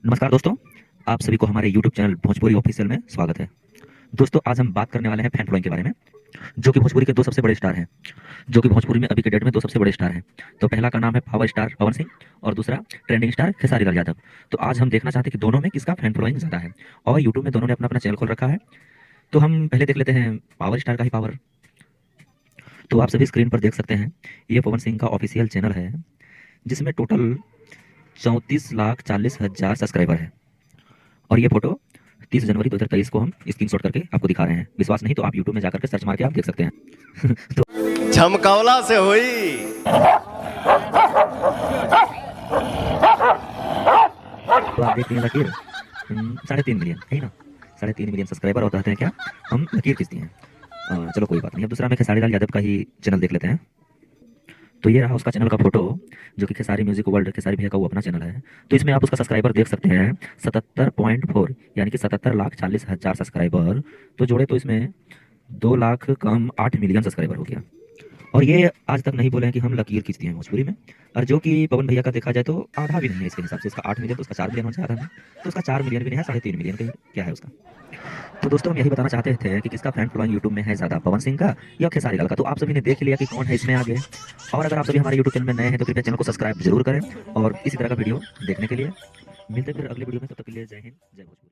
नमस्कार दोस्तों, आप सभी को हमारे YouTube चैनल भोजपुरी ऑफिशियल में स्वागत है। दोस्तों, आज हम बात करने वाले हैं फैन फॉलोइंग के बारे में, जो कि भोजपुरी के दो सबसे बड़े स्टार हैं, जो कि भोजपुरी में अभी के डेट में दो सबसे बड़े स्टार हैं। तो पहला का नाम है पावर स्टार पवन सिंह और दूसरा ट्रेंडिंग स्टार खेसारी लाल यादव। तो आज हम देखना चाहते हैं कि दोनों में किसका फैन फॉलोइंग ज़्यादा है और यूट्यूब में दोनों ने अपना अपना चैनल खोल रखा है। तो हम पहले देख लेते हैं पावर स्टार का ही पावर। तो आप सभी स्क्रीन पर देख सकते हैं, ये पवन सिंह का ऑफिशियल चैनल है, जिसमें टोटल 34,40,000 सब्सक्राइबर है। और ये फोटो 30 जनवरी 2023 को हम स्क्रीनशॉट करके आपको दिखा रहे हैं। विश्वास नहीं तो आप यूट्यूब में जाकर के सर्च मार के आप देख सकते हैं। झमकावला से हुई। तो आप देखते हैं लकीर 3.5 मिलियन है ना, 3.5 मिलियन सब्सक्राइबर और कहते हैं क्या हम लकीर खींचती हैं। चलो कोई बात नहीं। अब दूसरा में खेसारी लाल यादव का ही चैनल देख लेते हैं। तो ये रहा उसका चैनल का फोटो, जो कि खेसारी म्यूजिक वर्ल्ड, खेसारी भैया का वो अपना चैनल है। तो इसमें आप उसका सब्सक्राइबर देख सकते हैं 77.4, यानी कि 77,40,000 सब्सक्राइबर। तो जोड़े तो इसमें 2 लाख कम 8 मिलियन सब्सक्राइबर हो गया। और ये आज तक नहीं बोले हैं कि हम लकीर खींचती हैं भोजपुरी में। और जो कि पवन भैया का देखा जाए तो आधा भी नहीं है इसके हिसाब से। इसका 8 मिलियन तो उसका 4 मिलियन हो जाए, आधा नहीं तो उसका 4 मिलियन भी नहीं है, 3.5 मिलियन का क्या है उसका। तो दोस्तों, हम यही बताना चाहते थे कि किसका फैन फॉलोइंग यूट्यूब में है ज़्यादा, पवन सिंह का या खेसारी लाल का। तो आप सभी ने देख लिया कि कौन है इसमें आगे। और अगर आप सभी हमारे यूट्यूब चैनल में नए हैं तो कृपया चैनल को सब्सक्राइब जरूर करें और इसी तरह का वीडियो देखने के लिए मिलते हैं फिर अगले वीडियो में। तब तक के लिए जय हिंद, जय भोजपुरी।